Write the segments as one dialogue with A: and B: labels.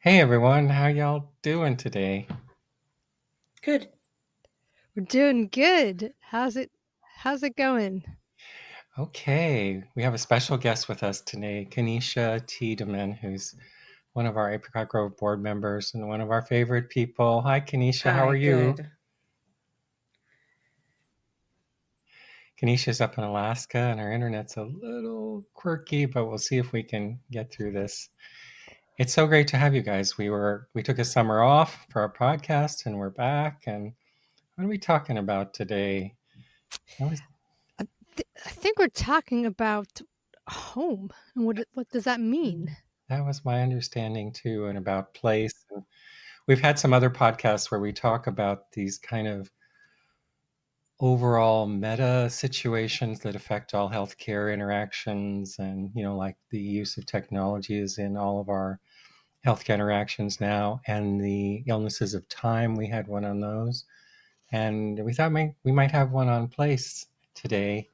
A: Hey everyone, how y'all doing today?
B: Good.
C: We're doing good. How's it going?
A: Okay, we have a special guest with us today, Kanisha Tiedeman, who's one of our Apricot Grove board members and one of our favorite people. Hi Kanisha, how are
B: Hi,
A: you?
B: good.
A: Kanisha's up in Alaska and our internet's a little quirky, but we'll see if we can get through this. It's so great to have you guys. We took a summer off for our podcast and we're back, and what are we talking about today? I was
C: I think we're talking about home and what does that mean?
A: That was my understanding too, and about place. And we've had some other podcasts where we talk about these kind of overall meta situations that affect all healthcare interactions, and like the use of technology is in all of our healthcare interactions now, and the illnesses of time. We had one on those, and we thought we might have one on place today.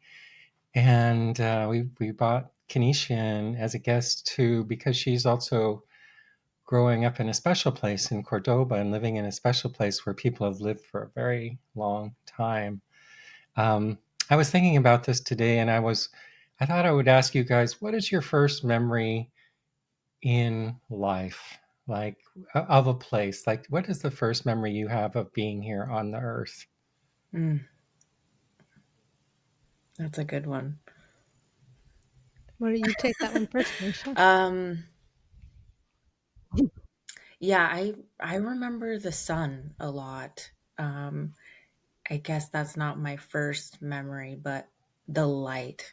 A: And we brought Kenisha in as a guest too because she's also growing up in a special place in Cordoba and living in a special place where people have lived for a very long time. Um, I was thinking about this today, and I thought I would ask you guys, what is your first memory in life, like of a place? Like, what is the first memory you have of being here on the earth?
B: Mm, that's a good one.
C: Why don't you take that one first, Kanisha?
B: Um, yeah, I remember the sun a lot. I guess that's not my first memory, but the light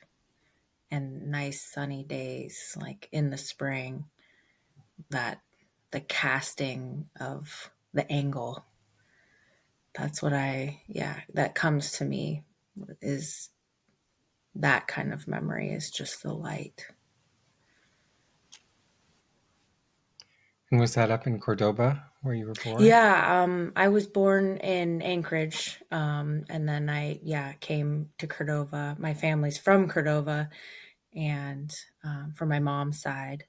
B: and nice sunny days, like in the spring, that the casting of the angle. That's what that comes to me is that kind of memory is just the light.
A: And was that up in Cordoba where you were born?
B: Yeah, I was born in Anchorage, and then came to Cordova. My family's from Cordova, and from my mom's side,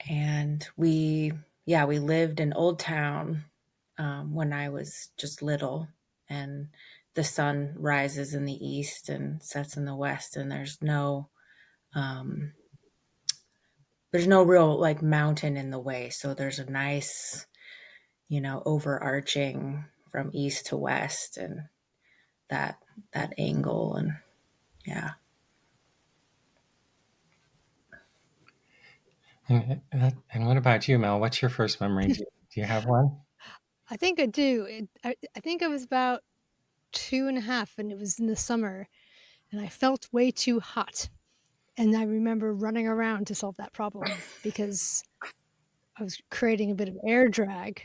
B: and we lived in Old Town when I was just little, and the sun rises in the east and sets in the west, and um, there's no real like mountain in the way, so there's a nice overarching from east to west and that that angle and yeah.
A: And what about you, Mel? What's your first memory? Do you have one?
C: I think I do. I think I was about 2.5, and it was in the summer, and I felt way too hot. And I remember running around to solve that problem because I was creating a bit of air drag,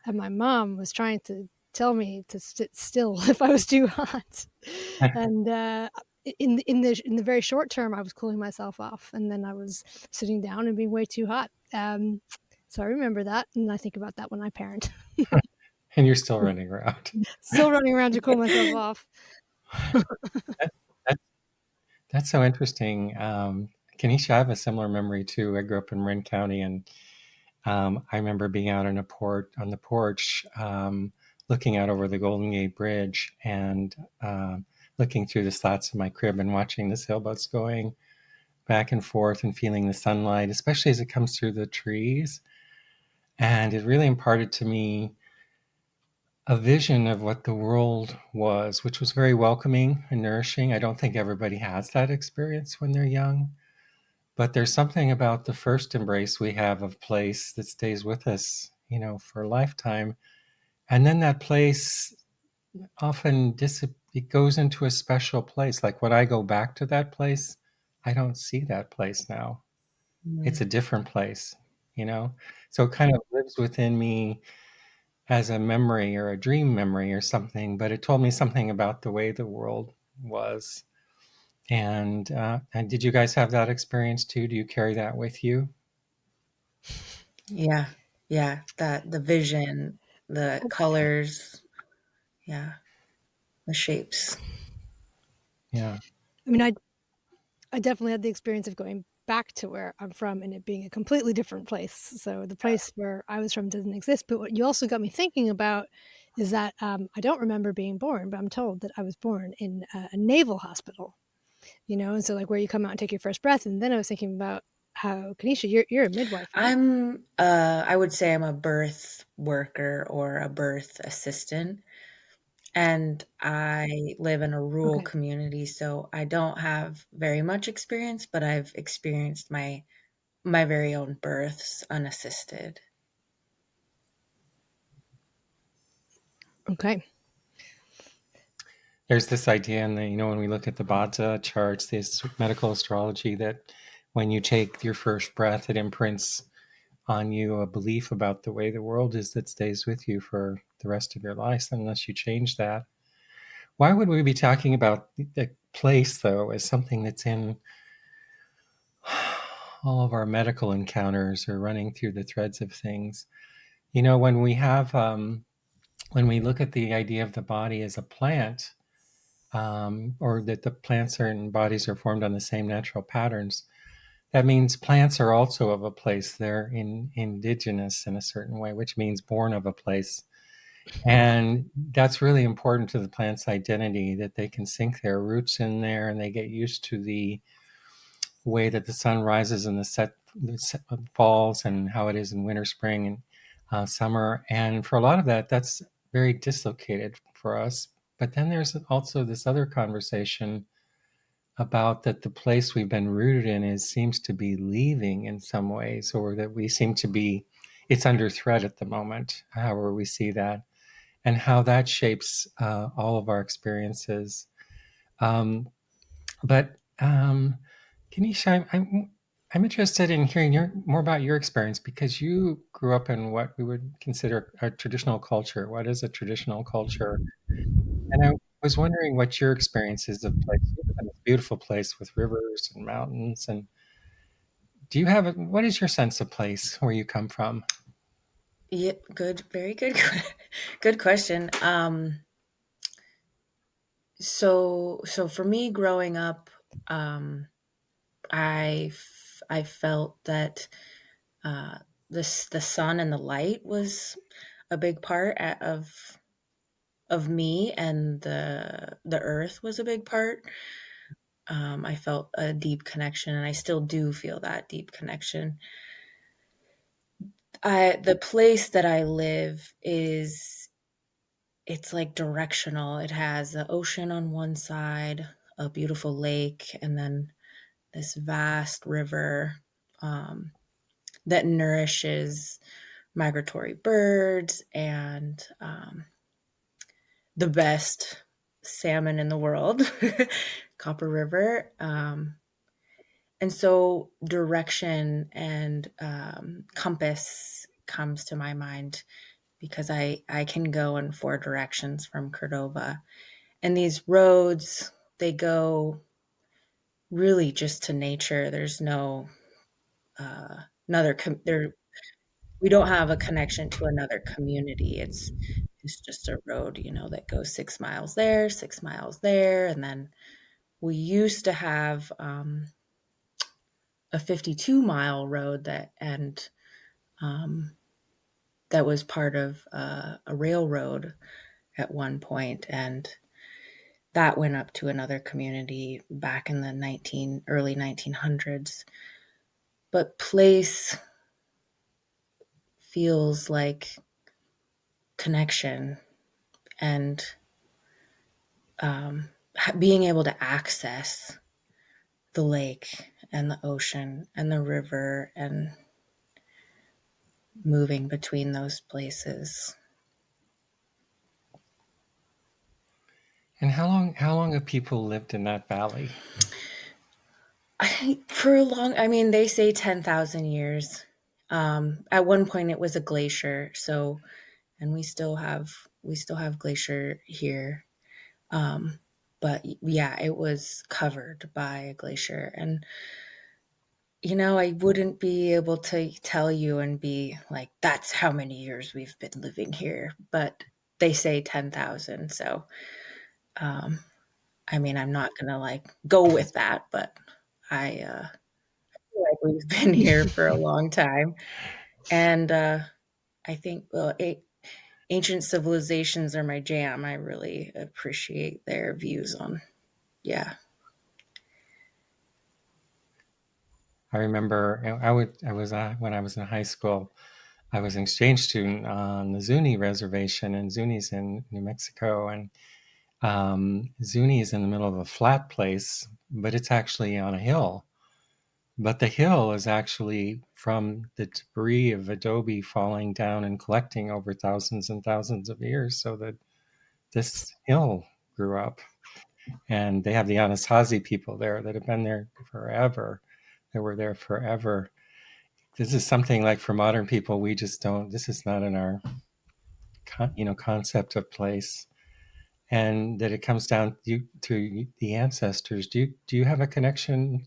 C: and my mom was trying to tell me to sit still if I was too hot. And in the very short term, I was cooling myself off, and then I was sitting down and being way too hot. So I remember that, and I think about that when I parent.
A: And you're still running around.
C: Still running around to cool myself off.
A: That, that, that's so interesting. Kenisha, I have a similar memory too. I grew up in Marin County, and I remember being out on the porch, looking out over the Golden Gate Bridge, and looking through the slats of my crib and watching the sailboats going back and forth and feeling the sunlight, especially as it comes through the trees. And it really imparted to me a vision of what the world was, which was very welcoming and nourishing. I don't think everybody has that experience when they're young, but there's something about the first embrace we have of place that stays with us, for a lifetime. And then that place often it goes into a special place. Like when I go back to that place, I don't see that place now. It's
B: Mm.
A: a different place, you know? So it kind of lives within me as a memory or a dream memory or something, but it told me something about the way the world was. And did you guys have that experience too? Do you carry that with you?
B: Yeah, yeah, that the vision, the colors, yeah, the shapes.
A: Yeah.
C: I mean, I definitely had the experience of going back to where I'm from and it being a completely different place. So the place where I was from doesn't exist. But what you also got me thinking about is that I don't remember being born, but I'm told that I was born in a naval hospital. And so like where you come out and take your first breath. And then I was thinking about how Kanisha, you're a midwife, right?
B: I would say I'm a birth worker or a birth assistant. And I live in a rural
C: Okay.
B: community, so I don't have very much experience, but I've experienced my very own births unassisted.
C: Okay.
A: There's this idea in the, when we look at the Bada charts, this medical astrology, that when you take your first breath, it imprints on you a belief about the way the world is that stays with you for the rest of your life, unless you change that. Why would we be talking about the place, though, as something that's in all of our medical encounters or running through the threads of things? When when we look at the idea of the body as a plant, or that the plants and bodies are formed on the same natural patterns, that means plants are also of a place. They're indigenous in a certain way, which means born of a place. And that's really important to the plant's identity, that they can sink their roots in there and they get used to the way that the sun rises and the falls, and how it is in winter, spring, and summer. And for a lot of that, that's very dislocated for us. But then there's also this other conversation about that the place we've been rooted in seems to be leaving in some ways, or that we seem to be, it's under threat at the moment, however we see that, and how that shapes all of our experiences. Um, but Kanisha, I'm interested in hearing more about your experience, because you grew up in what we would consider a traditional culture. What is a traditional culture? And I was wondering what your experience is of place. You live in this beautiful place with rivers and mountains. And what is your sense of place where you come from?
B: Yep, good, very good, good question. So for me, growing up, I felt that uh, the sun and the light was a big part of me, and the earth was a big part. I felt a deep connection, and I still do feel that deep connection. The place that I live it's like directional. It has the ocean on one side, a beautiful lake, and then this vast river um, that nourishes migratory birds and the best salmon in the world, Copper River. And so direction and compass comes to my mind because I can go in four directions from Cordova. And these roads, they go really just to nature. There's no another there. We don't have a connection to another community. It's just a road, that goes 6 miles there, 6 miles there, and then we used to have a 52-mile road um, that was part of a railroad at one point, and that went up to another community back in the early 1900s. But place feels like connection and um, being able to access the lake and the ocean and the river and moving between those places.
A: And how long have people lived in that valley?
B: For a long, I mean, they say 10,000 years. At one point it was a glacier. So, and we still have glacier here. Um, but yeah, it was covered by a glacier. And, I wouldn't be able to tell you and be like, that's how many years we've been living here. But they say 10,000. So, um, I mean, I'm not going to like go with that, but I, we've been here for a long time. And I think, well, ancient civilizations are my jam. I really appreciate their views on, yeah.
A: I remember I was when I was in high school, I was an exchange student on the Zuni reservation, and Zuni's in New Mexico, and Zuni is in the middle of a flat place, but it's actually on a hill. But the hill is actually from the debris of adobe falling down and collecting over thousands and thousands of years, so that this hill grew up. And they have the Anasazi people there that have been there forever. They were there forever. This is something like for modern people, we just don't. This is not in our concept of place, and that it comes down to the ancestors. Do you have a connection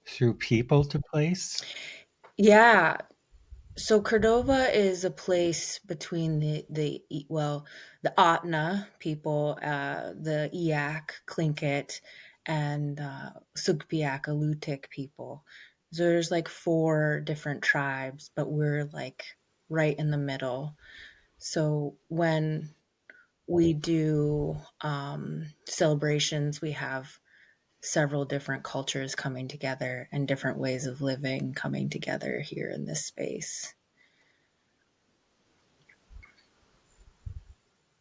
A: through people to place?
B: Yeah. So Cordova is a place between the Atna people, the Eyak, Tlingit, and Sugpiaq, Alutiiq people. So there's like four different tribes, but we're like right in the middle. So when we do celebrations, we have several different cultures coming together and different ways of living coming together here in this space.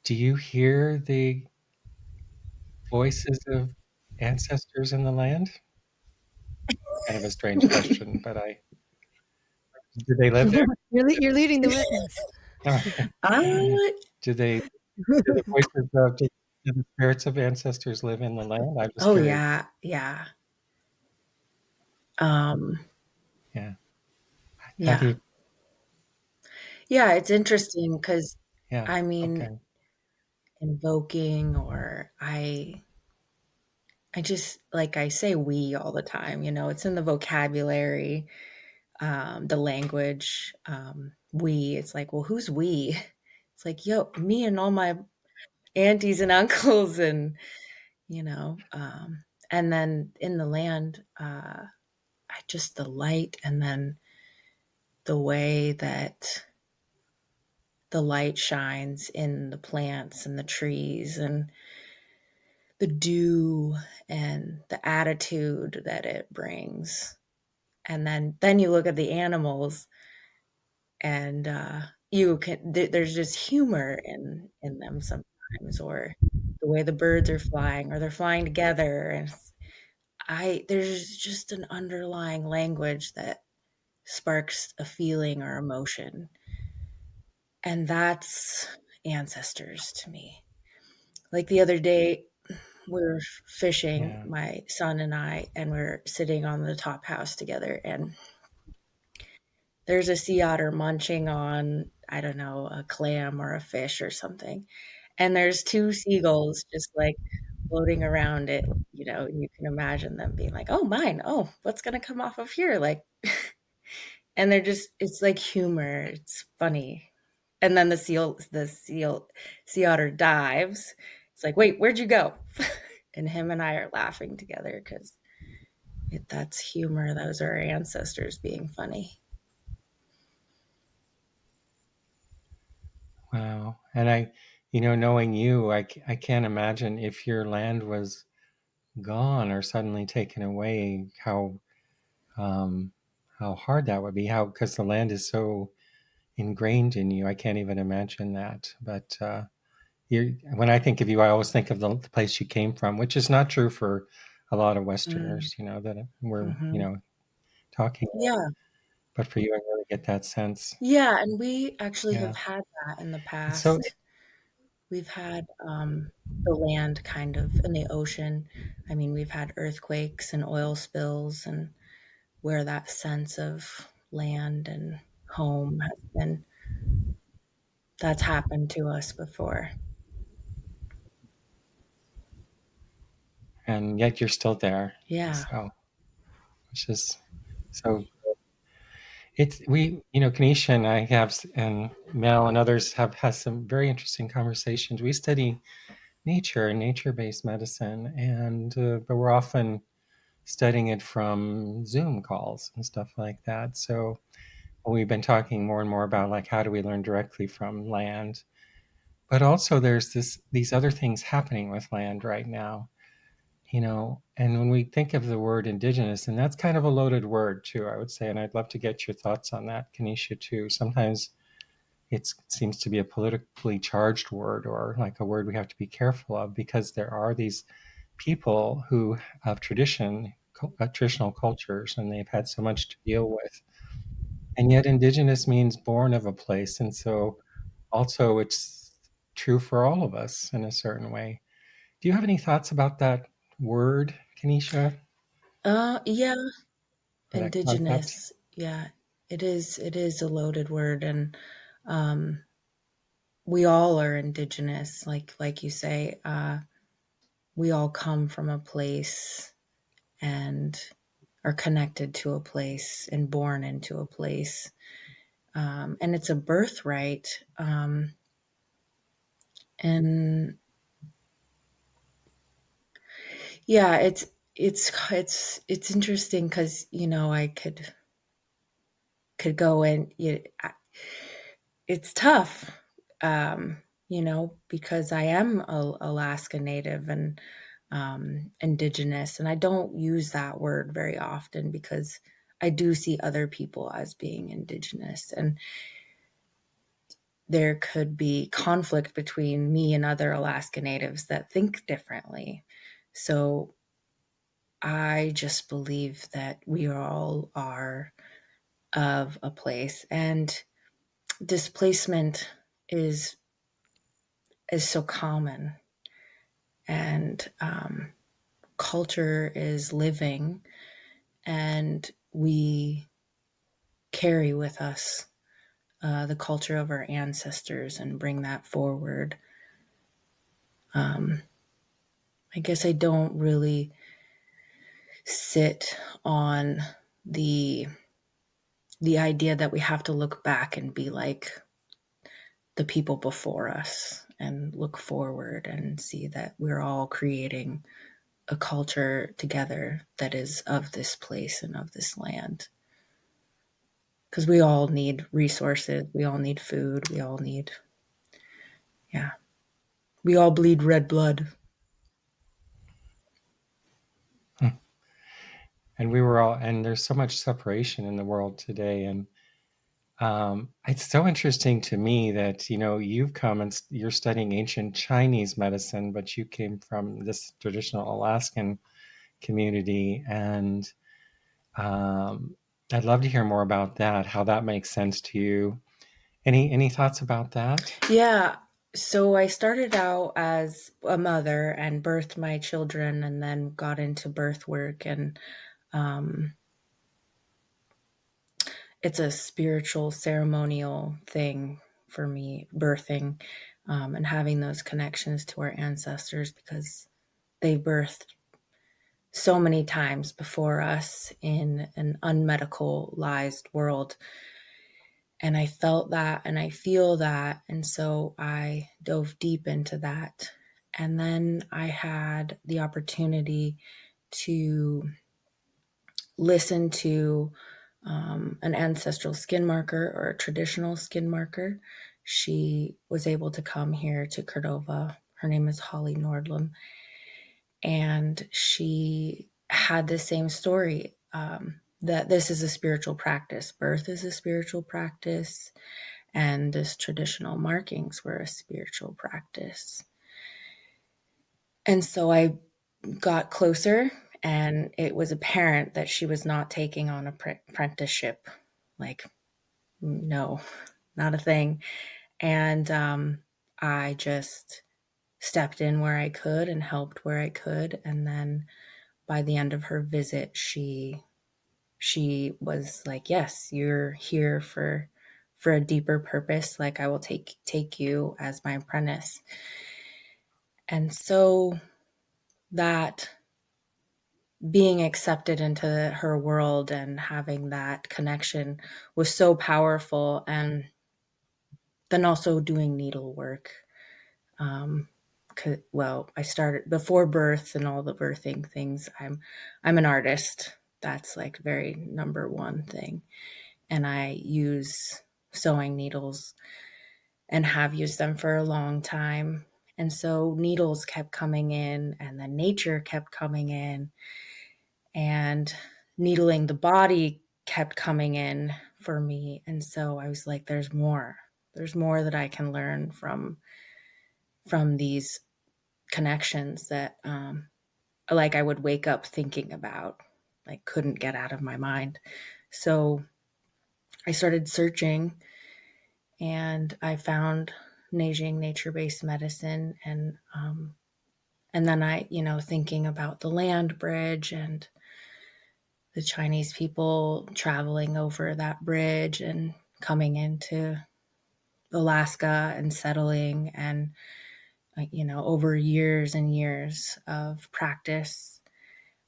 A: Do you hear the voices of ancestors in the land? Kind of a strange question, but I do they live there?
C: You're leading the witness.
B: Uh,
A: Do they do the voices of do the spirits of ancestors live in the land? I'm just
B: oh
A: curious.
B: yeah, yeah. Um,
A: Yeah. How do
B: yeah.
A: you?
B: Yeah, it's interesting because
A: Yeah.
B: I mean,
A: Okay.
B: invoking or I just like I say we all the time, it's in the vocabulary, the language. We, it's like, well, who's we? It's like, yo, me and all my aunties and uncles you know, um, and then in the land, I just the light and then the way that the light shines in the plants and the trees and the dew and the attitude that it brings. And then you look at the animals and you can there's just humor in them sometimes, or the way the birds are flying or they're flying together, and I there's just an underlying language that sparks a feeling or emotion, and that's ancestors to me. Like the other day, we were fishing,
A: Yeah.
B: my son and I, and we're sitting on the top house together, and there's a sea otter munching on, I don't know, a clam or a fish or something. And there's two seagulls just like floating around it, and you can imagine them being like, oh, mine. Oh, what's going to come off of here? Like, and it's like humor. It's funny. And then sea otter dives. It's like, wait, where'd you go? And him and I are laughing together because that's humor. Those are our ancestors being funny.
A: Wow. And knowing you, I can't imagine if your land was gone or suddenly taken away, um, how hard that would be. How because the land is so ingrained in you, I can't even imagine that. But when I think of you, I always think of the place you came from, which is not true for a lot of
B: Mm,
A: Westerners. That we're
B: mhm.
A: talking.
B: Yeah.
A: But for you, I really get that sense.
B: Yeah, and we actually have
A: Yeah.
B: had that in the
A: And so,
B: past. We've had, the land kind of in the ocean. I mean, we've had earthquakes and oil spills, and where that sense of land and home has been, that's happened to us before.
A: and yet you're still there.
B: Yeah.
A: So, which is so it's Kanisha and I and Mel and others have had some very interesting conversations. We study nature and nature-based medicine, and but we're often studying it from Zoom calls and stuff like that. So we've been talking more and more about like how do we learn directly from land, but also there's these other things happening with land right now, you know. And when we think of the word indigenous, and that's kind of a loaded word too, I would say, and I'd love to get your thoughts on that, Kanisha, too. Sometimes it seems to be a politically charged word, or like a word we have to be careful of, because there are these people who have traditional cultures, and they've had so much to deal with. And yet indigenous means born of a place, and so also it's true for all of us in a certain way. Do you have any thoughts about that word, Kanisha,
B: Yeah,
A: or that concept?
B: indigenous. Yeah, it is a loaded word, and um, we all are indigenous. Like you say, we all come from a place and are connected to a place and born into a place, and it's a birthright. And yeah, it's interesting because I could go and it's tough, because I am a Alaska Native and Indigenous, and I don't use that word very often because I do see other people as being Indigenous, and there could be conflict between me and other Alaska Natives that think differently. So I just believe that we all are of a place, and displacement is is so common, and culture is living, and we carry with us the culture of our ancestors and bring that forward. um, I guess I don't really sit on the the idea that we have to look back and be like the people before us, and look forward and see that we're all creating a culture together that is of this place and of this land. Because we all need resources, we all need food, we all need, yeah, we all bleed red blood.
A: Hmm. And we were all, and there's so much separation in the world today. And it's so interesting to me that, you know, you've come and you're studying ancient Chinese medicine, but you came from this traditional Alaskan community. And um, I'd love to hear more about that, how that makes sense to you. Any thoughts about that?
B: Yeah. So I started out as a mother and birthed my children, and then got into birth work. And um, it's a spiritual, ceremonial thing for me, birthing, and having those connections to our ancestors, because they birthed so many times before us in an unmedicalized world. And I felt that and I feel that. And so I dove deep into that. And then I had the opportunity to listen to an ancestral skin marker, or a traditional skin marker. She was able to come here to Cordova. Her name is Holly Nordlum. And she had the same story, that this is a spiritual practice. Birth is a spiritual practice, and this traditional markings were a spiritual practice. And so I got closer, and it was apparent that she was not taking on apprenticeship. Like, no, not a thing. And I just stepped in where I could and helped where I could. And then by the end of her visit, she was like, "Yes, you're here for a deeper purpose. Like, I will take you as my apprentice." And so that being accepted into her world and having that connection was so powerful. And then also doing needlework, um, well, I started before birth and all the birthing things. I'm an artist. That's like very number one thing. And I use sewing needles and have used them for a long time. And so needles kept coming in, and then nature kept coming in, and needling the body kept coming in for me. And so I was like, there's more. There's more that I can learn from these connections that like I would wake up thinking about, like couldn't get out of my mind. So I started searching, and I found Neijing nature-based medicine, and then I, thinking about the land bridge and the Chinese people traveling over that bridge and coming into Alaska and settling, and over years and years of practice,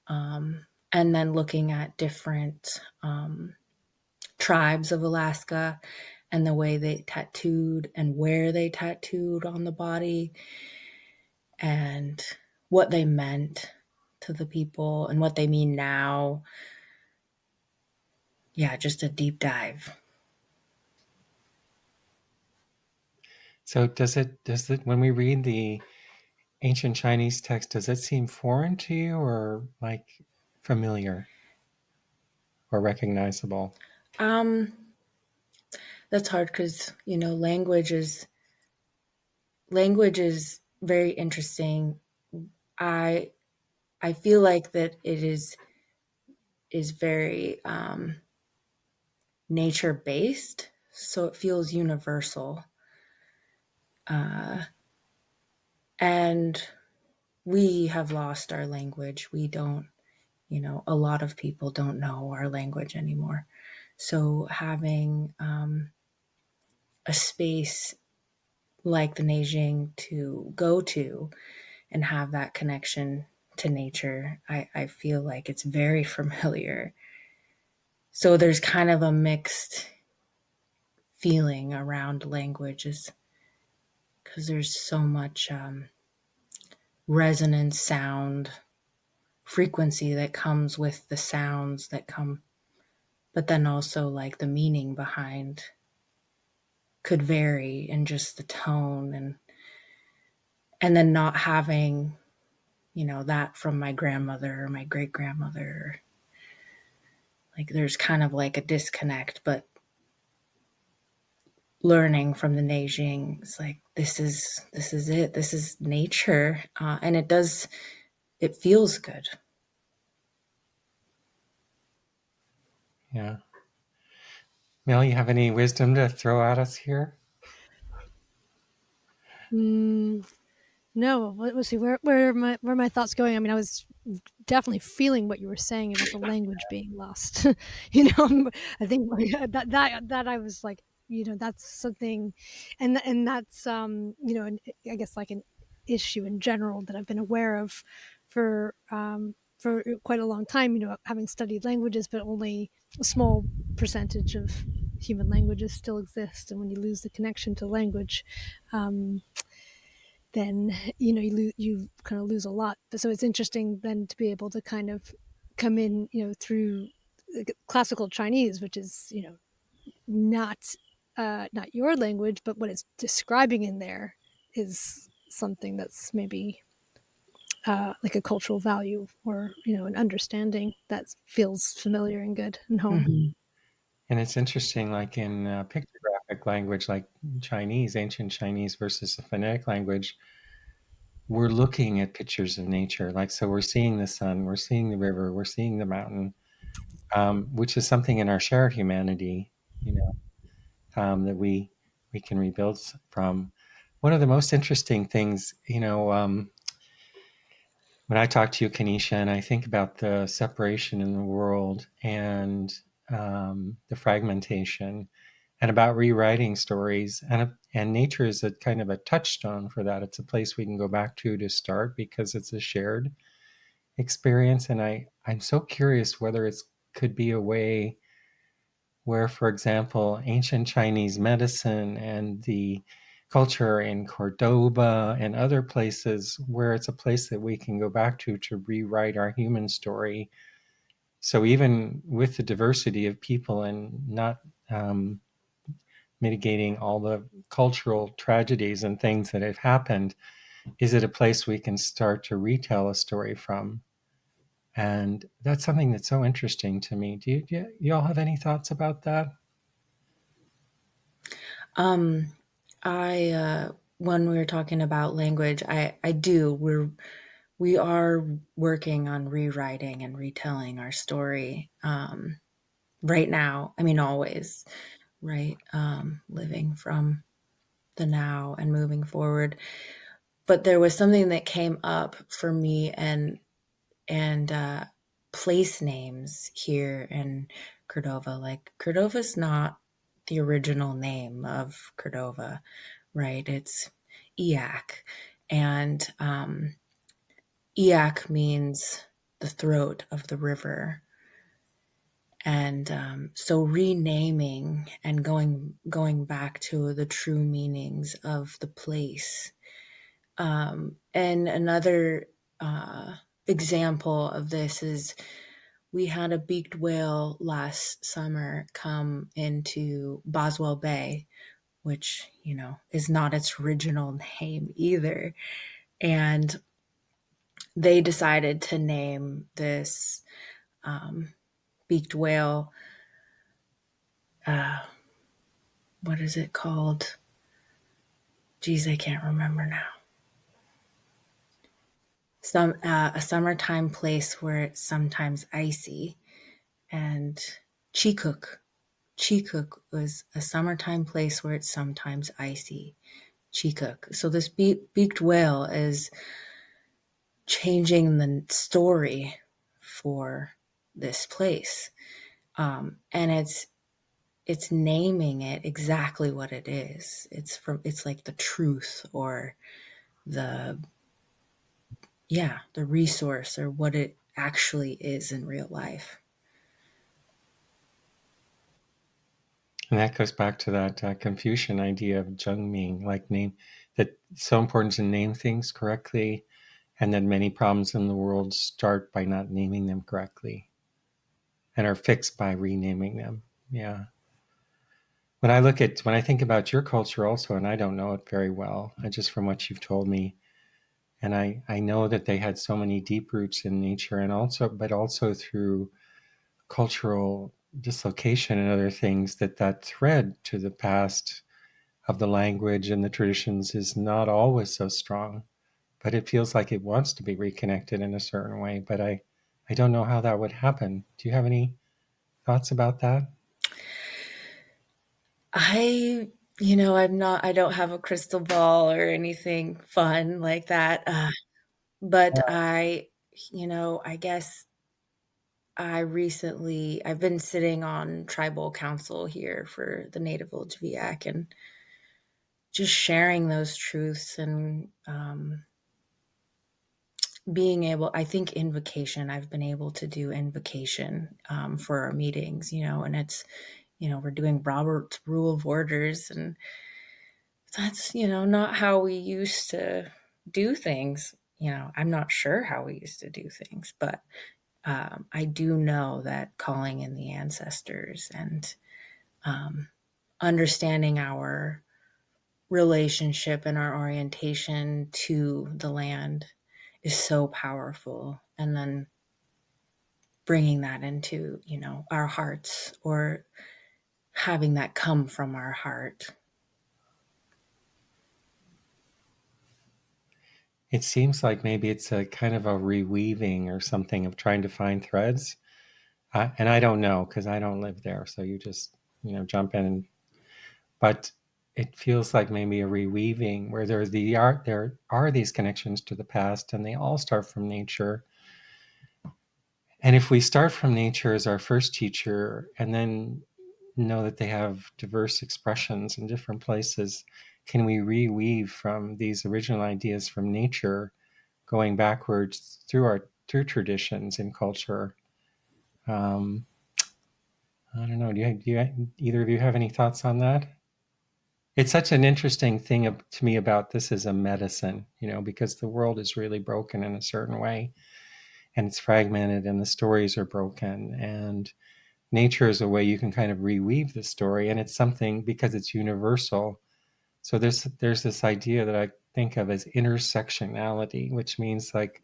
B: and then looking at different tribes of Alaska and the way they tattooed and where they tattooed on the body and what they meant to the people and what they mean now. Yeah, just a deep dive.
A: So does it when we read the ancient Chinese text, does it seem foreign to you or like familiar or recognizable?
B: Um, that's hard because language is very interesting. I I feel like that it is very nature based, so it feels universal. And we have lost our language. We don't, a lot of people don't know our language anymore. So having a space like the Neijing to go to and have that connection to nature, I feel like it's very familiar. So there's kind of a mixed feeling around languages because there's so much resonance sound frequency that comes with the sounds that come, but then also like the meaning behind could vary in just the tone, and then not having that from my grandmother or my great grandmother. Like there's kind of like a disconnect, but learning from the Neijing, it's like this is it. This is nature, and it feels good.
A: Yeah. Mel, you have any wisdom to throw at us here?
C: Mm, no, let's see, where are my thoughts going? I mean, I was definitely feeling what you were saying about the language being lost. I think that I was like, that's something, and that's I guess like an issue in general that I've been aware of for quite a long time. Having studied languages, but only a small percentage of human languages still exist, and when you lose the connection to language, um, then you kind of lose a lot. So it's interesting then to be able to kind of come in, through classical Chinese, which is not not your language, but what it's describing in there is something that's maybe like a cultural value or an understanding that feels familiar and good and home.
B: Mm-hmm.
A: And it's interesting, like in pictographic language, like Chinese, ancient Chinese versus the phonetic language, we're looking at pictures of nature. Like, so we're seeing the sun, we're seeing the river, we're seeing the mountain, which is something in our shared humanity, that we can rebuild from. One of the most interesting things, when I talk to you, Kanisha, and I think about the separation in the world and the fragmentation, and about rewriting stories, and nature is a kind of a touchstone for that. It's a place we can go back to start because it's a shared experience. And I'm so curious whether it's could be a way where, for example, ancient Chinese medicine and the culture in Cordoba and other places where it's a place that we can go back to rewrite our human story. So even with the diversity of people and not um, mitigating all the cultural tragedies and things that have happened, is it a place we can start to retell a story from? And that's something that's so interesting to me. Do you all have any thoughts about that?
B: Um, I when we were talking about language, I do. We are working on rewriting and retelling our story right now. I mean, always, right? Living from the now and moving forward. But there was something that came up for me, and place names here in Cordova. Like Cordova's not the original name of Cordova, right? It's Eak, and Eak means the throat of the river. And so renaming and going back to the true meanings of the place. And another example of this is we had a beaked whale last summer come into Boswell Bay, which, is not its original name either. And they decided to name this beaked whale, uh, what is it called? Geez, I can't remember now. A summertime place where it's sometimes icy, and Chikuk. Chikuk was a summertime place where it's sometimes icy. Chikuk. So this beaked whale is changing the story for this place, and it's naming it exactly what it is. It's like the truth, or the the resource, or what it actually is in real life.
A: And that goes back to that Confucian idea of Zhengming, like name, that it's so important to name things correctly, and that many problems in the world start by not naming them correctly and are fixed by renaming them. Yeah. When I think about your culture also, and I don't know it very well, just from what you've told me, and I know that they had so many deep roots in nature, and but also through cultural dislocation and other things, that thread to the past of the language and the traditions is not always so strong, but it feels like it wants to be reconnected in a certain way. But I don't know how that would happen. Do you have any thoughts about that?
B: I don't have a crystal ball or anything fun like that. But I guess I've been sitting on tribal council here for the Native Village VIAC, and just sharing those truths, and being able, I think invocation, I've been able to do invocation for our meetings, and it's, we're doing Robert's Rule of Orders, and that's, not how we used to do things. I'm not sure how we used to do things, but I do know that calling in the ancestors, and understanding our relationship and our orientation to the land is so powerful. And then bringing that into, our hearts, or having that come from our heart.
A: It seems like maybe it's a kind of a reweaving or something of trying to find threads. And I don't know because I don't live there. So you just, jump in. But it feels like maybe a reweaving where there are these connections to the past, and they all start from nature. And if we start from nature as our first teacher, and then know that they have diverse expressions in different places, can we reweave from these original ideas from nature, going backwards through traditions and culture? Um, I don't know. Do either of you have any thoughts on that? it's such an interesting thing to me about this as a medicine, because the world is really broken in a certain way, and it's fragmented, and the stories are broken, and nature is a way you can kind of reweave the story, and it's something because it's universal. So there's this idea that I think of as intersectionality, which means like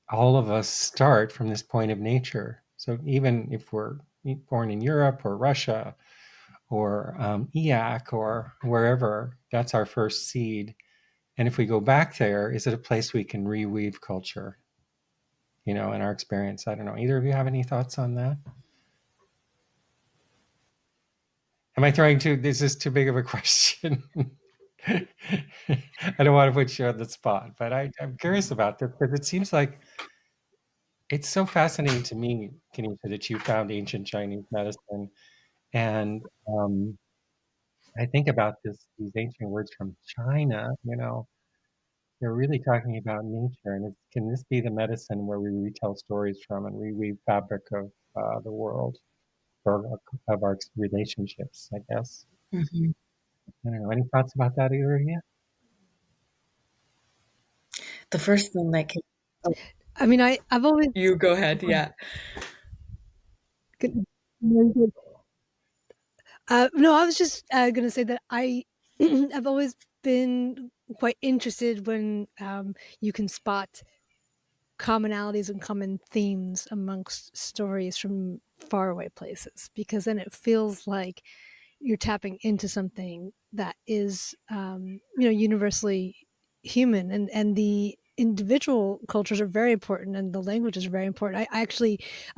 A: all of us start from this point of nature. So even if we're born in Europe or Russia or EAC or wherever, that's our first seed. And if we go back there, is it a place we can reweave culture? In our experience, I don't know. Either of you have any thoughts on that? Am I trying to? This is too big of a question. I don't want to put you on the spot, but I'm curious about this because it seems like it's so fascinating to me, Kanisha, that you found ancient Chinese medicine. And I think about these ancient words from China, they're really talking about nature. And can this be the medicine where we retell stories from and reweave fabric of the world or of our relationships, I guess?
B: Mhm.
A: I don't know. Any thoughts about that, either of you?
B: The first thing that came oh,
C: I mean, I've always
B: you go ahead, yeah.
C: no, I was just gonna say that I've always been quite interested when you can spot commonalities and common themes amongst stories from faraway places, because then it feels like you're tapping into something that is, universally human, and the individual cultures are very important, and the language is very important. I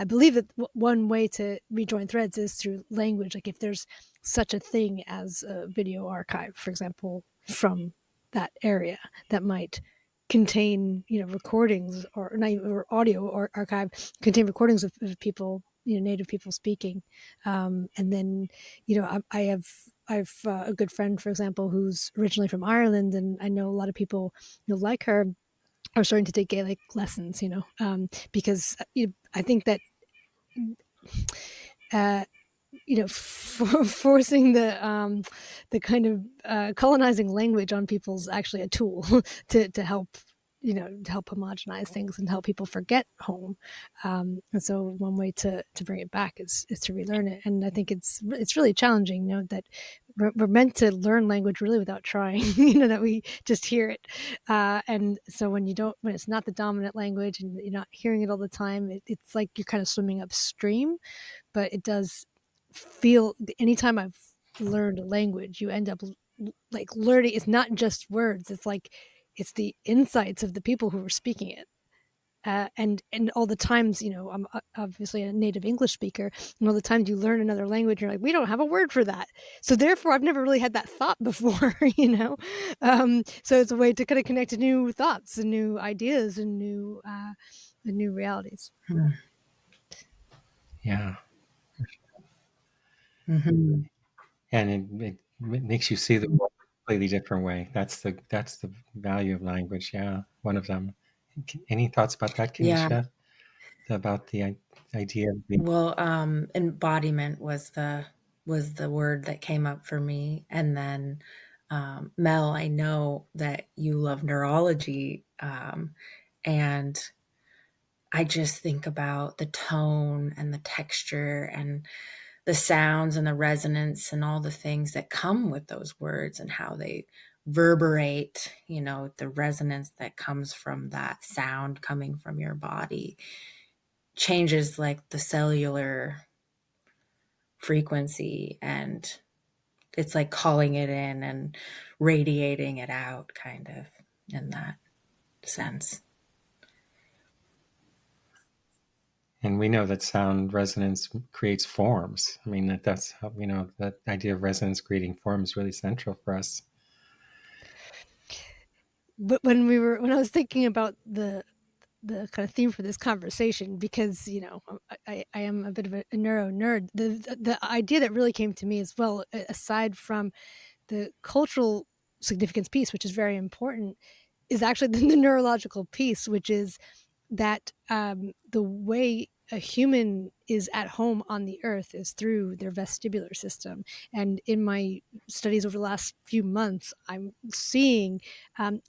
C: believe that one way to rejoin threads is through language. Like if there's such a thing as a video archive, for example, from that area that might contain, recordings, or not even, or audio or archive contain recordings of people, native people speaking, and then I have a good friend, for example, who's originally from Ireland, and I know a lot of people, like her, are starting to take Gaelic lessons. Because I think that uh, forcing the kind of colonizing language on people is actually a tool to help, to help homogenize things and help people forget home. And so one way to bring it back is to relearn it. And I think it's really challenging, that we're meant to learn language really without trying, that we just hear it. And so when it's not the dominant language and you're not hearing it all the time, it's like you're kind of swimming upstream. But it does feel, anytime I've learned a language, you end up like learning. It's not just words. It's like it's the insights of the people who are speaking it. And all the times, I'm obviously a native English speaker, and all the times you learn another language, you're like, we don't have a word for that. So therefore, I've never really had that thought before, So it's a way to kind of connect to new thoughts and new ideas and new realities.
B: Hmm.
A: Yeah.
B: Mhm.
A: And it makes you see the world in a completely different way. That's the value of language. Yeah, one of them. Any thoughts about that,
B: Yeah.
A: Kanisha? About the idea of being
B: Well, embodiment was the word that came up for me, and then, Mel, I know that you love neurology, and I just think about the tone and the texture and the sounds and the resonance and all the things that come with those words and how they reverberate, the resonance that comes from that sound coming from your body changes like the cellular frequency, and it's like calling it in and radiating it out, kind of, in that sense.
A: and we know that sound resonance creates forms. I mean that's how that idea of resonance creating form is really central for us.
C: But when I was thinking about the kind of theme for this conversation, because I am a bit of a neuro nerd. The idea that really came to me as well, aside from the cultural significance piece, which is very important, is actually the neurological piece, which is that the way a human is at home on the earth is through their vestibular system. And in my studies over the last few months, I'm seeing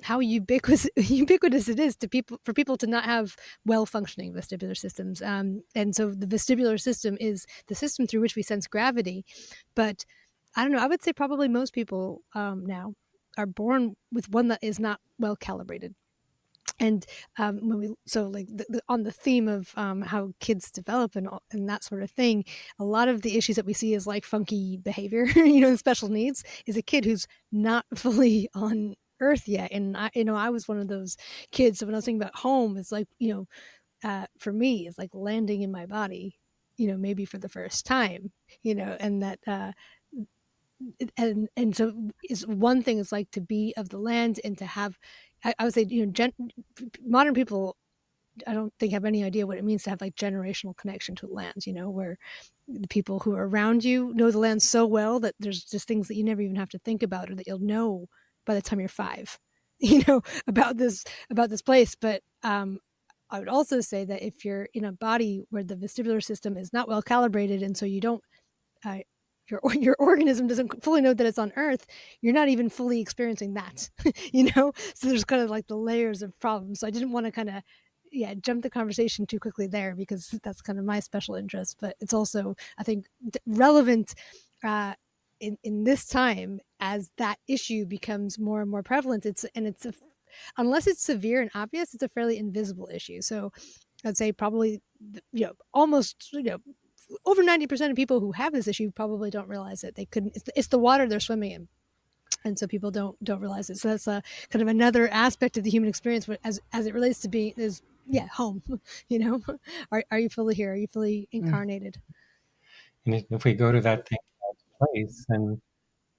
C: how ubiquitous it is to people for people to not have well functioning vestibular systems. And so the vestibular system is the system through which we sense gravity. But I don't know. I would say probably most people now are born with one that is not well calibrated. And when we so like on the theme of how kids develop and that sort of thing, a lot of the issues that we see is like funky behavior, special needs, is a kid who's not fully on earth yet. And I was one of those kids. So when I was thinking about home, it's like, for me, it's like landing in my body, maybe for the first time, and that and so is one thing is like to be of the land and to have, I would say, modern people, I don't think have any idea what it means to have like generational connection to the land, where the people who are around you know the land so well that there's just things that you never even have to think about or that you'll know by the time you're 5, about this place. But I would also say that if you're in a body where the vestibular system is not well calibrated, and so you don't uh, your organism doesn't fully know that it's on Earth, you're not even fully experiencing that, So there's kind of like the layers of problems. So I didn't want to kind of jump the conversation too quickly there because that's kind of my special interest, but it's also I think relevant uh, in this time as that issue becomes more and more prevalent. Unless it's severe and obvious, it's a fairly invisible issue. So I'd say probably almost over 90% of people who have this issue probably don't realize it. They couldn't. It's the water they're swimming in, and so people don't realize it. So that's a kind of another aspect of the human experience, as it relates to being is home. You know, are you fully here? Are you fully
A: Mm.
C: incarnated?
A: And if we go to that thing called place and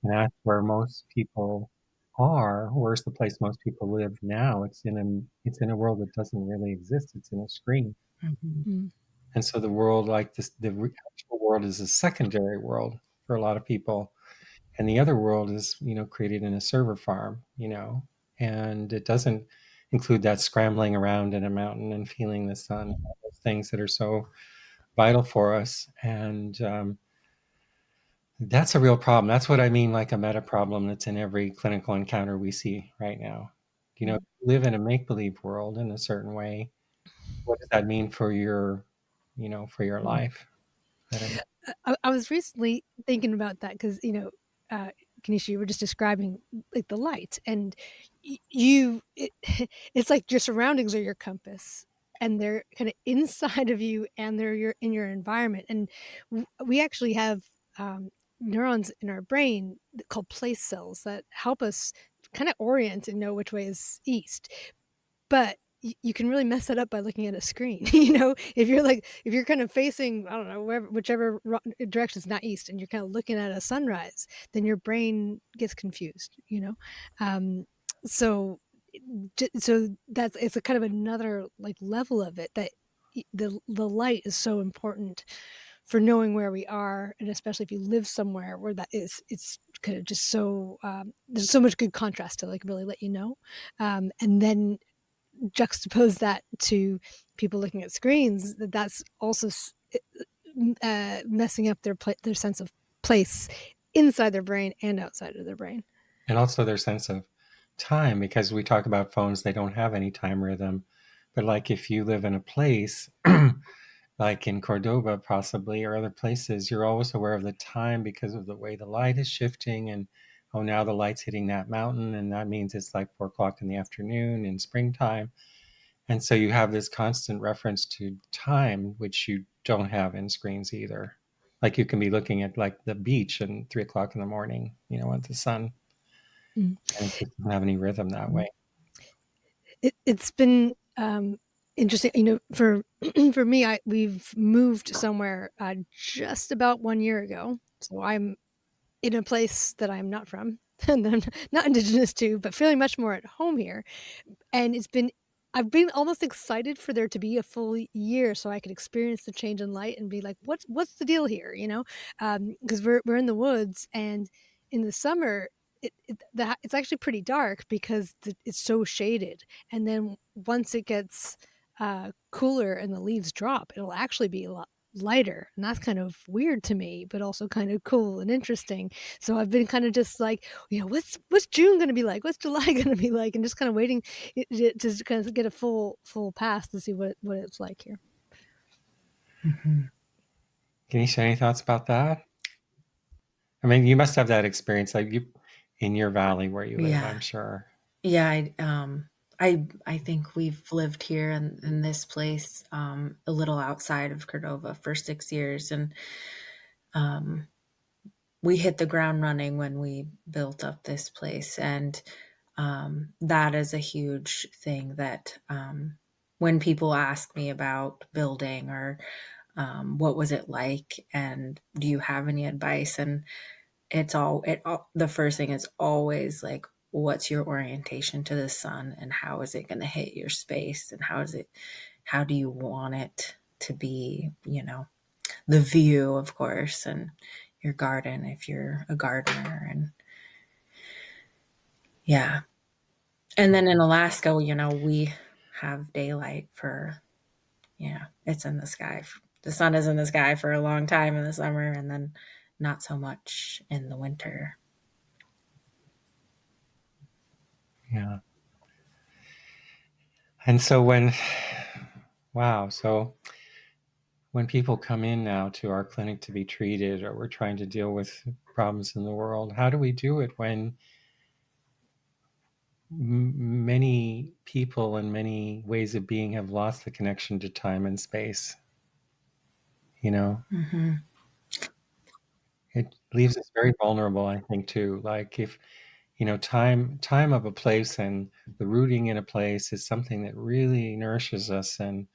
A: ask where most people are, where's the place most people live now? It's in a world that doesn't really exist. It's in a screen.
B: Mhm.
C: Mm.
A: And so the world, like this, actual world is a secondary world for a lot of people. And the other world is, created in a server farm, and it doesn't include that scrambling around in a mountain and feeling the sun, all those things that are so vital for us. And that's a real problem. That's what I mean, like a meta problem that's in every clinical encounter we see right now.
C: Mm.
A: Live in a make believe world in a certain way. What does that mean for your
B: Mm.
A: life? I don't know.
C: I was recently thinking about that because Kanisha, you were just describing like the light, and it's like your surroundings are your compass, and they're kind of inside of you, and they're in your environment. And we actually have neurons in our brain called place cells that help us kind of orient and know which way is east. But you can really mess it up by looking at a screen, if you're kind of facing, I don't know, whichever direction is not east, and you're kind of looking at a sunrise, then your brain gets confused. Um, so so that's it's a kind of another like level of it that the light is so important for knowing where we are, and especially if you live somewhere where that is, it's kind of just so there's so much good contrast to like really let you know, and then juxtapose that to people looking at screens, that's also messing up their sense of place inside their brain and outside of their brain.
A: And also their sense of time, because we talk about phones, they don't have any time rhythm. But like if you live in a place like in Cordoba, possibly, or other places, you're always aware of the time because of the way the light is shifting. And oh, now the light's hitting that mountain, and that means it's like 4 o'clock in the afternoon in springtime. And so you have this constant reference to time, which you don't have in screens either. Like you can be looking at like the beach and 3 o'clock in the morning, with the sun,
C: Mm.
A: and it just doesn't have any rhythm that way.
C: It's been interesting, for for me. We've moved somewhere just about 1 year ago, so I'm in a place that I'm not from and that I'm not indigenous to, but feeling much more at home here. And I've been almost excited for there to be a full year so I could experience the change in light and be like, "What's the deal here?" Because we're in the woods, and in the summer, it's actually pretty dark because it's so shaded, and then once it gets cooler and the leaves drop, it'll actually be a lot lighter, and that's kind of weird to me, but also kind of cool and interesting. So I've been kind of just like, what's June gonna be like? What's July gonna be like? And just kind of waiting to kind of get a full pass to see what it's like here.
A: Can you share any thoughts about that? I mean, you must have that experience, like you in your valley where you live,
B: Yeah.
A: I'm sure.
B: Yeah, I think we've lived here in this place, a little outside of Cordova for 6 years, and, um, we hit the ground running when we built up this place, and, that is a huge thing that, when people ask me about building or, what was it like, and do you have any advice, and the first thing is always like, what's your orientation to the sun and how is it going to hit your space and how do you want it to be, the view, of course, and your garden if you're a gardener. And yeah. And then in Alaska, we have daylight for, it's in the sky. The sun is in the sky for a long time in the summer and then not so much in the winter.
A: Yeah. And so when, wow, so when people come in now to our clinic to be treated, or we're trying to deal with problems in the world, how do we do it when many people and many ways of being have lost the connection to time and space? You know,
B: Hmm.
A: it leaves us very vulnerable, I think, too. Like if, time of a place and the rooting in a place is something that really nourishes us and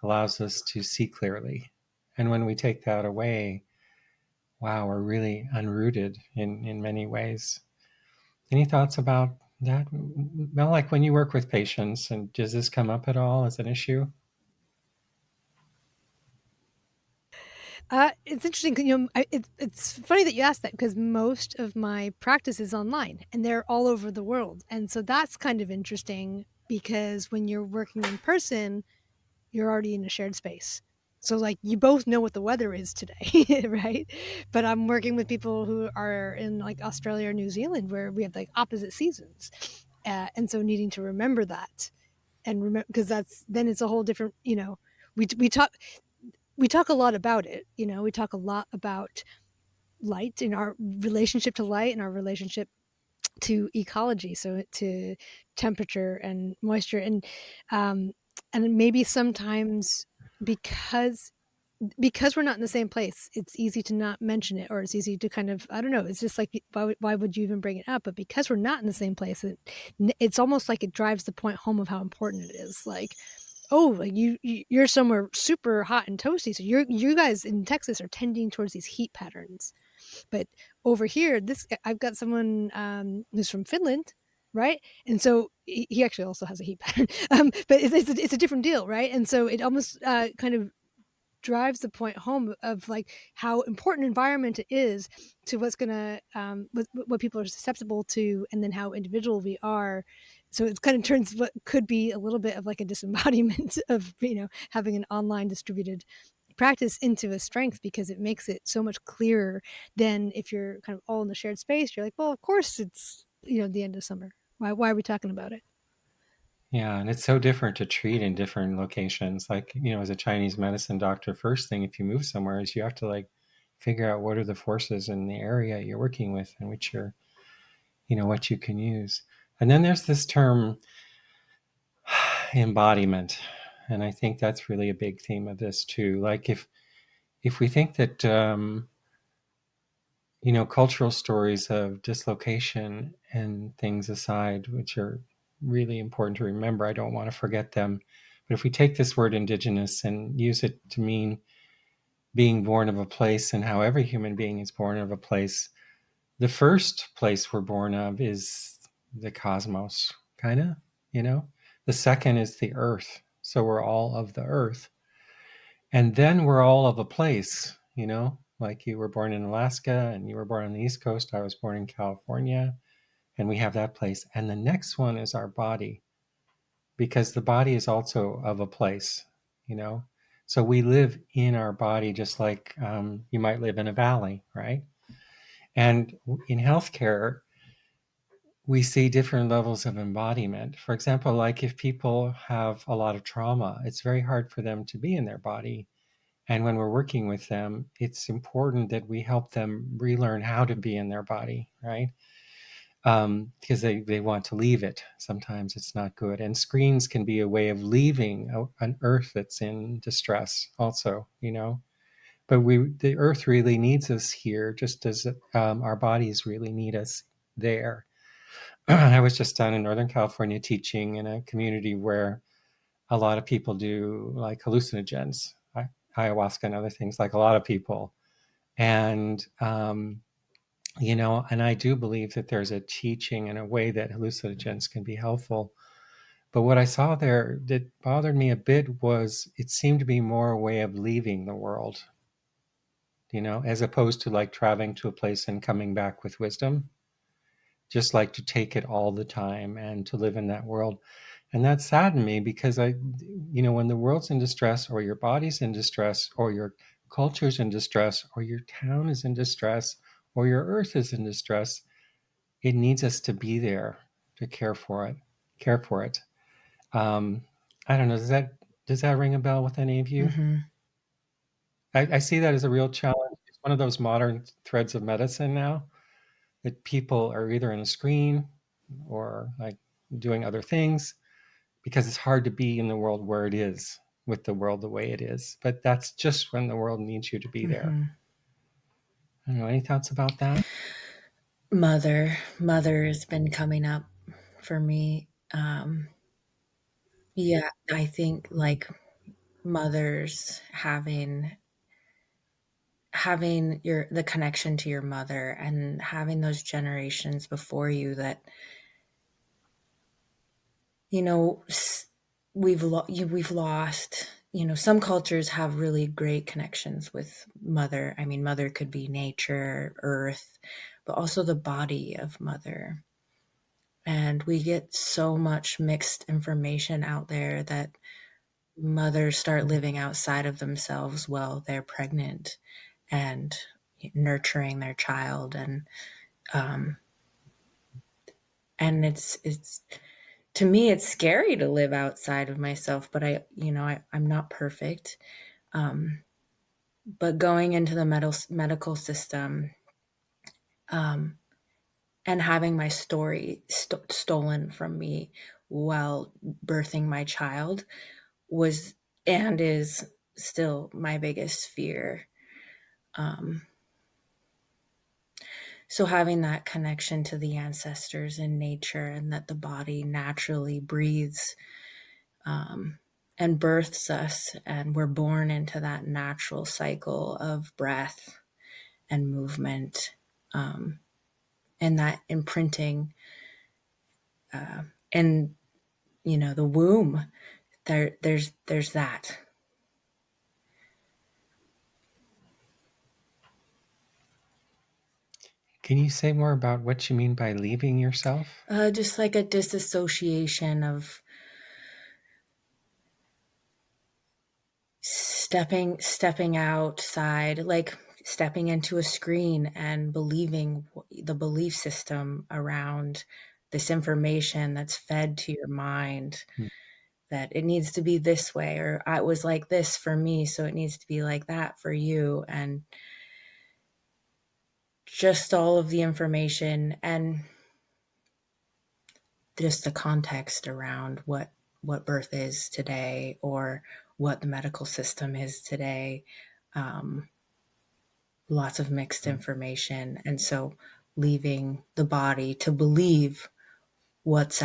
A: allows us to see clearly. And when we take that away, wow, we're really unrooted in many ways. Any thoughts about that? Well, like when you work with patients, and does this come up at all as an issue?
C: It's interesting 'cause, it's funny that you asked that because most of my practice is online, and they're all over the world, and so that's kind of interesting because when you're working in person, you're already in a shared space. So, like, you both know what the weather is today, right? But I'm working with people who are in, like, Australia or New Zealand where we have, like, opposite seasons, and so needing to remember that and remember because that's then it's a whole different, we talk we talk a lot about it, we talk a lot about light and our relationship to light and our relationship to ecology, so to temperature and moisture, um, and maybe sometimes because because we're not in the same place, it's easy to not mention it, or it's easy to kind of I don't know, it's just like, why would you even bring it up? But because we're not in the same place, it's almost like it drives the point home of how important it is. Like, oh, like you're somewhere super hot and toasty, so you guys in Texas are tending towards these heat patterns. But over here, I've got someone, who's from Finland, right? And so he actually also has a heat pattern, but it's a different deal, right? And so it almost, kind of drives the point home of, like, how important environment it is to what's gonna, what people are susceptible to, and then how individual we are. So it kind of turns what could be a little bit of, like, a disembodiment of, having an online distributed practice into a strength because it makes it so much clearer than if you're kind of all in the shared space. You're like, well, of course it's, the end of summer. Why are we talking about it?
A: Yeah, and it's so different to treat in different locations. Like, as a Chinese medicine doctor, first thing if you move somewhere is you have to like figure out what are the forces in the area you're working with and which you're, what you can use. And then there's this term embodiment. And I think that's really a big theme of this too. Like if we think that cultural stories of dislocation and things aside, which are really important to remember, I don't want to forget them. But if we take this word indigenous and use it to mean being born of a place and how every human being is born of a place, the first place we're born of is the cosmos, kind of, you know? The second is the earth. So we're all of the earth. And then we're all of a place, like you were born in Alaska and you were born on the East Coast. I was born in California, and we have that place. And the next one is our body. because the body is also of a place, you know. So we live in our body just like you might live in a valley, right? And in healthcare, we see different levels of embodiment. For example, like if people have a lot of trauma, it's very hard for them to be in their body. And when we're working with them, it's important that we help them relearn how to be in their body, right? Because they want to leave it. Sometimes it's not good. And screens can be a way of leaving an earth that's in distress, also, you know. But the earth really needs us here, just as our bodies really need us there. I was just down in Northern California teaching in a community where a lot of people do like hallucinogens, ayahuasca and other things, like a lot of people. And, you know, and I do believe that there's a teaching and a way that hallucinogens can be helpful. But what I saw there that bothered me a bit was it seemed to be more a way of leaving the world, you know, as opposed to like traveling to a place and coming back with wisdom, just like to take it all the time and to live in that world. And that saddened me because you know, when the world's in distress or your body's in distress or your culture's in distress or your town is in distress or your earth is in distress, it needs us to be there to care for it. Um, I don't know. Does that ring a bell with any of you?
B: Mm-hmm.
A: I see that as a real challenge. It's one of those modern threads of medicine now that people are either in a screen or like doing other things because it's hard to be in the world where it is with the world the way it is. But that's just when the world needs you to be there.
B: Mm-hmm.
A: I don't know. Any thoughts about that?
B: Mother has been coming up for me. Yeah, I think like mothers having your the connection to your mother and having those generations before you that you know we've lost. You know, some cultures have really great connections with mother. I mean, mother could be nature, earth, but also the body of mother. And we get so much mixed information out there that mothers start living outside of themselves while they're pregnant and nurturing their child. Um, and it's to me it's scary to live outside of myself, but I'm not perfect. um, but going into the medical system, um, and having my story stolen from me while birthing my child was and is still my biggest fear. um, so having that connection to the ancestors and nature, and that the body naturally breathes, um, and births us, and we're born into that natural cycle of breath and movement, um, and that imprinting, and the womb. There's that.
A: Can you say more about what you mean by leaving yourself?
B: Just like a disassociation of stepping outside, like stepping into a screen and believing the belief system around this information that's fed to your mind,
A: Hmm.
B: that it needs to be this way, or I was like this for me, so it needs to be like that for you. And just all of the information and just the context around what birth is today, or what the medical system is today. um, Lots of mixed information, and so leaving the body to believe what's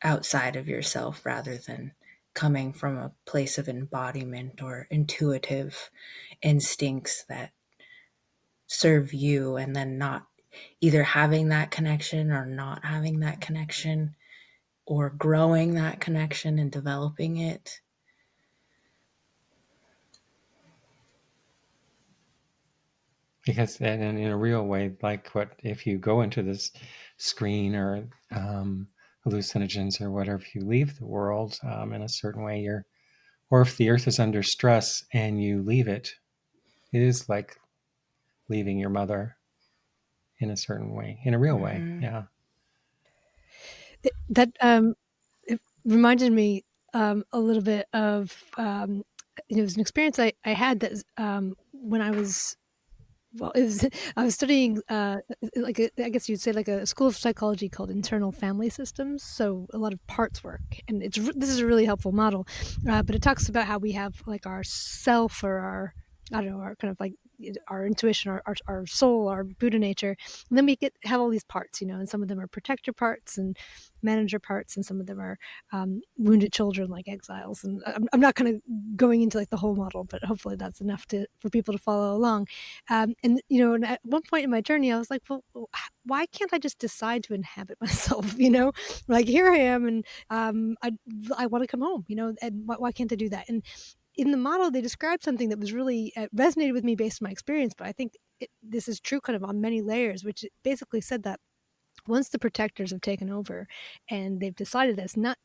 B: outside of yourself, rather than coming from a place of embodiment or intuitive instincts that serve you, and then not either having that connection or not having that connection, or growing that connection and developing it.
A: Because and in a real way, like what if you go into this screen or hallucinogens or whatever, if you leave the world in a certain way, or if the earth is under stress and you leave it, it is like leaving your mother in a certain way, in a real way.
B: Mm-hmm.
A: Yeah.
C: That it reminded me a little bit of it was an experience I had that when I was well, it was I was studying, like I guess you'd say like a school of psychology called internal family systems. So a lot of parts work, and this is a really helpful model, but it talks about how we have like our self or our I don't know our kind of like our intuition, our soul, our Buddha nature, and then we have all these parts, and some of them are protector parts and manager parts, and some of them are wounded children like exiles. And I'm not kind of going into like the whole model, but hopefully that's enough for people to follow along. And at one point in my journey, I was like, well, why can't I just decide to inhabit myself? Like here I am, and I want to come home. And why can't I do that? And in the model, they described something that was really resonated with me based on my experience. But I think this is true, kind of on many layers, which basically said that once the protectors have taken over and they've decided that it's not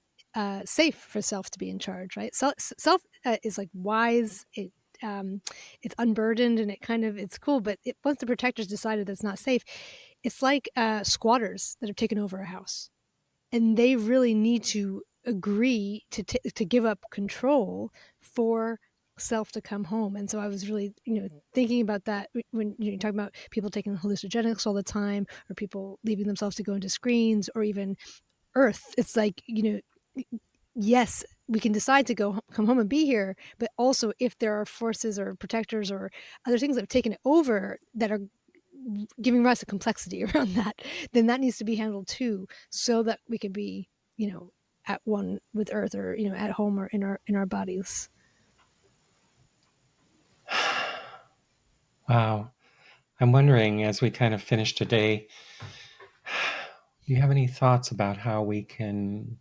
C: safe for self to be in charge, right? Self is like wise. It's unburdened and it's cool. But once the protectors decided that it's not safe, it's like squatters that have taken over a house, and they really need to agree to give up control for self to come home. And so I was really thinking about that when you're talking about people taking hallucinogenics all the time, or people leaving themselves to go into screens, or even earth. It's like yes, we can decide to come home and be here, but also if there are forces or protectors or other things that have taken it over that are giving rise to complexity around that, then that needs to be handled too, so that we can be, at one with earth, or at home, or in our bodies.
A: Wow. I'm wondering, as we kind of finish today, do you have any thoughts about how we can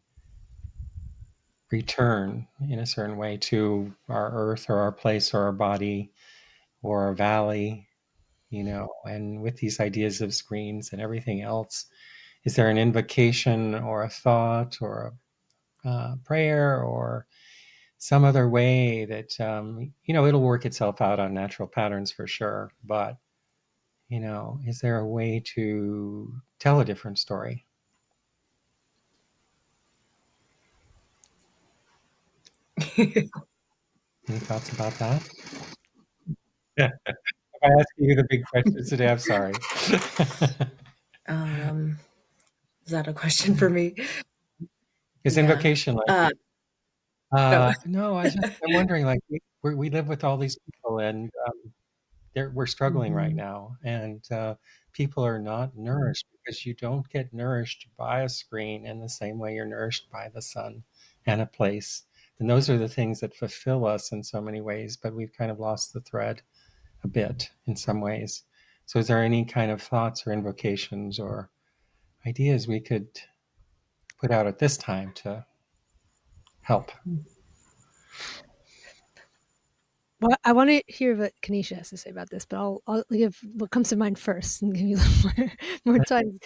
A: return in a certain way to our earth or our place or our body or our valley, and with these ideas of screens and everything else? Is there an invocation or a thought or a prayer or some other way that, it'll work itself out on natural patterns for sure, but, is there a way to tell a different story? Any thoughts about that? Yeah. If I ask you the big questions today, I'm sorry.
B: Um, is that a question for me?
A: Is
B: Yeah.
A: invocation like,
B: No.
A: no, I'm wondering, like, we live with all these people, and we're struggling right
B: Mhm.
A: now, and people are not nourished because you don't get nourished by a screen in the same way you're nourished by the sun and a place. And those are the things that fulfill us in so many ways, but we've kind of lost the thread a bit in some ways. So, is there any kind of thoughts or invocations or ideas we could put out at this time to help?
C: Well, I want to hear what Kanisha has to say about this, but I'll give what comes to mind first and give you a little more time.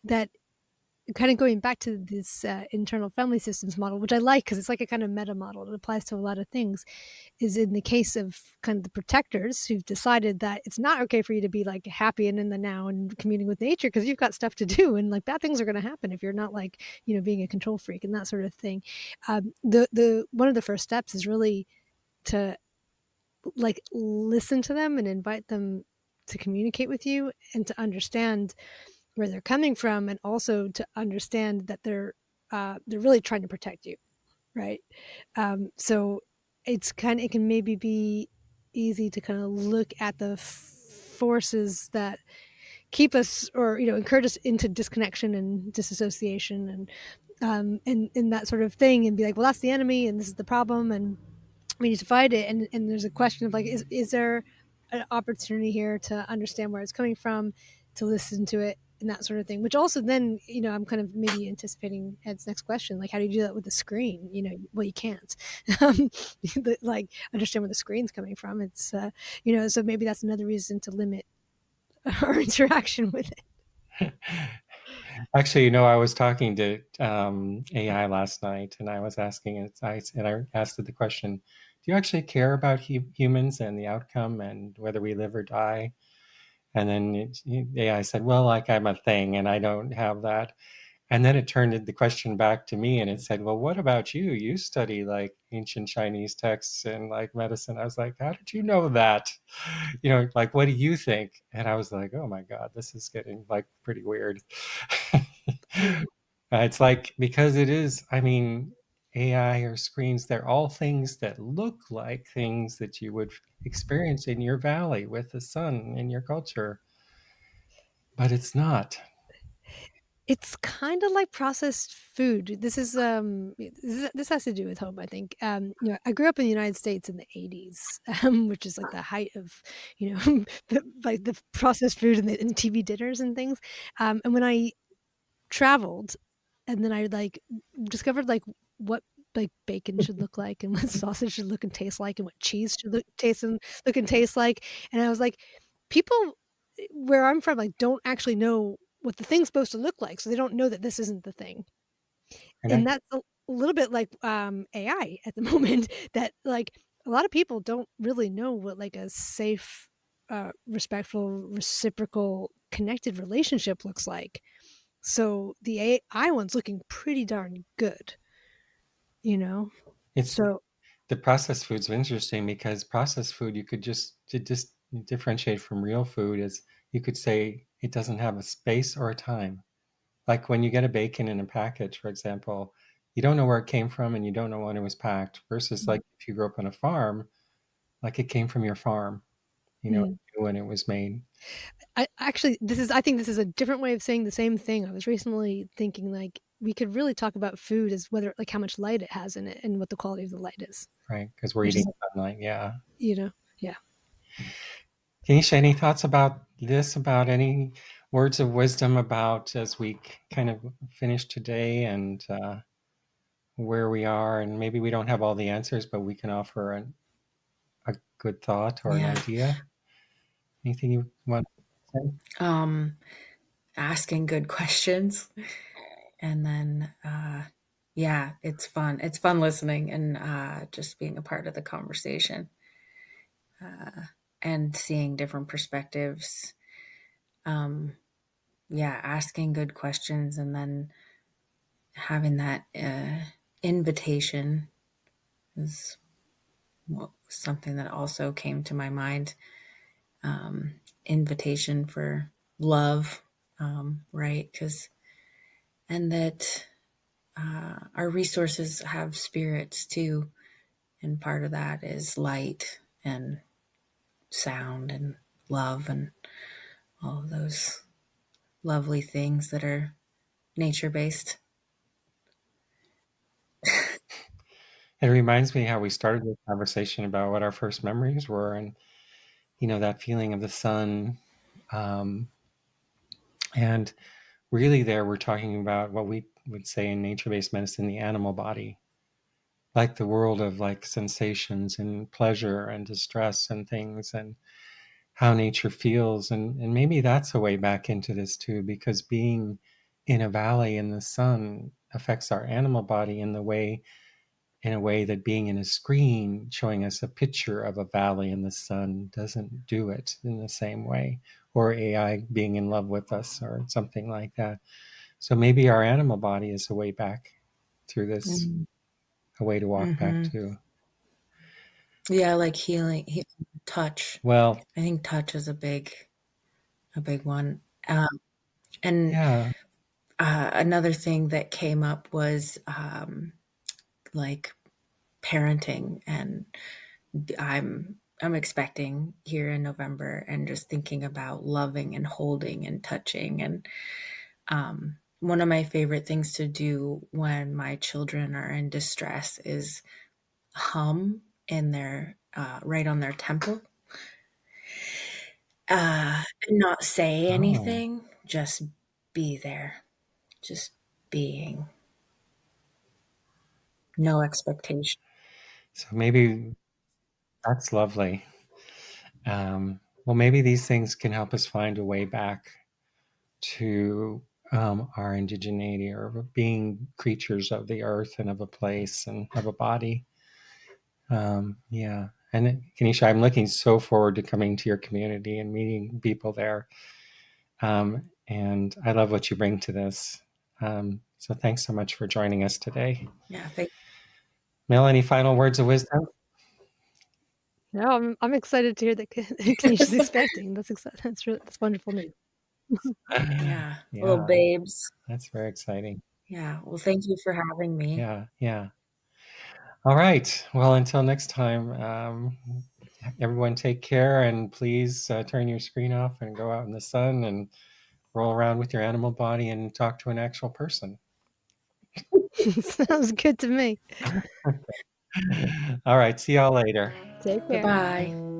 C: That kind of going back to this internal family systems model, which I like because it's like a kind of meta model. It applies to a lot of things. Is in the case of kind of the protectors who've decided that it's not okay for you to be like happy and in the now and communing with nature, because you've got stuff to do, and like bad things are going to happen if you're not like being a control freak and that sort of thing. The one of the first steps is really to like listen to them and invite them to communicate with you and to understand where they're coming from, and also to understand that they're really trying to protect you, right? So it can maybe be easy to kind of look at the forces that keep us, or encourage us into disconnection and disassociation, and that sort of thing, and be like, well, that's the enemy and this is the problem, and we need to fight it. And there's a question of like, is there an opportunity here to understand where it's coming from, to listen to it, and that sort of thing, which also then I'm kind of maybe anticipating Ed's next question, like how do you do that with the screen? Well, you can't like understand where the screen's coming from. It's so maybe that's another reason to limit our interaction with it.
A: Actually, I was talking to AI last night, and I was asking it. I asked it the question: "Do you actually care about humans and the outcome, and whether we live or die?" And then AI said, "Well, like I'm a thing, and I don't have that." And then it turned the question back to me, and it said, "Well, what about you? You study like ancient Chinese texts and like medicine." I was like, "How did you know that? Like, what do you think?" And I was like, "Oh my God, this is getting like pretty weird."
B: Mm.
A: It's like, because it is, I mean, AI or screens, they're all things that look like things that you would experience in your valley with the sun in your culture, but it's not.
C: It's kinda like processed food. This has to do with home, I think. I grew up in the United States in the '80s, which is, like, the height of, the processed food and TV dinners and things, and when I traveled, and then I, discovered, what, bacon should look like, and what sausage should look and taste like, and what cheese should look and taste like, and I was like, people, where I'm from, don't actually know what the thing's supposed to look like, so they don't know that this isn't the thing,
A: And
C: and
A: I,
C: that's a little bit like, AI at the moment that, a lot of people don't really know what, a safe, respectful, reciprocal, connected relationship looks like. So, the AI one's looking pretty darn good, you know?
A: it's
C: So
A: the processed food's interesting because processed food, you could just differentiate from real food is you could say it doesn't have a space or a time. Like when you get a bacon in a package, for example, you don't know where it came from and you don't know when it was packed. Versus
C: mm,
A: like if you grew up on a farm, like it came from your farm,
C: mm.
A: when it was made.
C: I think this is a different way of saying the same thing. I was recently thinking, we could really talk about food as whether how much light it has in it and what the quality of the light is,
A: Right? Because we're
C: which
A: eating
C: is,
A: sunlight. Yeah.
C: yeah.
A: Kanisha, any thoughts about this? About any words of wisdom about as we kind of finish today and where we are? And maybe we don't have all the answers, but we can offer a good thought or an
B: Yeah.
A: idea. Anything you want to say?
B: Um, Asking good questions, and then, yeah, it's fun. It's fun listening and, just being a part of the conversation, and seeing different perspectives. Um, yeah, asking good questions and then having that, invitation is something that also came to my mind. Invitation for love, right? Because and that, our resources have spirits too, and part of that is light and sound and love and all of those lovely things that are nature based.
A: It reminds me how we started this conversation about what our first memories were, and that feeling of the sun. Um, and really, there we're talking about what we would say in nature-based medicine, the animal body, like the world of like sensations and pleasure and distress and things, and how nature feels, and maybe that's a way back into this too, because being in a valley in the sun affects our animal body in a way that being in a screen showing us a picture of a valley in the sun doesn't do it in the same way, or AI being in love with us or something like that. So maybe our animal body is a way back through this, a way to walk back
B: Mm-hmm.
A: to.
B: Yeah, like touch.
A: Well,
B: I think touch is a big one. And
A: yeah.
B: another thing that came up was, like parenting, and I'm expecting here in November, and just thinking about loving and holding and touching, and one of my favorite things to do when my children are in distress is hum in their right on their temple, and not say
A: Oh,
B: anything, just be there, just being, no expectation.
A: so maybe that's lovely. Well, maybe these things can help us find a way back to our indigeneity, or being creatures of the earth and of a place and of a body. Yeah. And Kanisha, I'm looking so forward to coming to your community and meeting people there. And I love what you bring to this. So thanks so much for joining us today.
B: Yeah, thank
A: Mel, any final words of wisdom?
C: No, I'm excited to hear that Kanisha's expecting. That's wonderful news.
B: yeah, little
A: Yeah,
B: babes.
A: that's very exciting.
B: Yeah, well, thank you for having me.
A: Yeah, yeah. All right. Well, until next time, everyone take care, and please turn your screen off and go out in the sun and roll around with your animal body and talk to an actual person.
C: Sounds good to me.
A: All right. See y'all later.
C: Take care.
B: Bye-bye.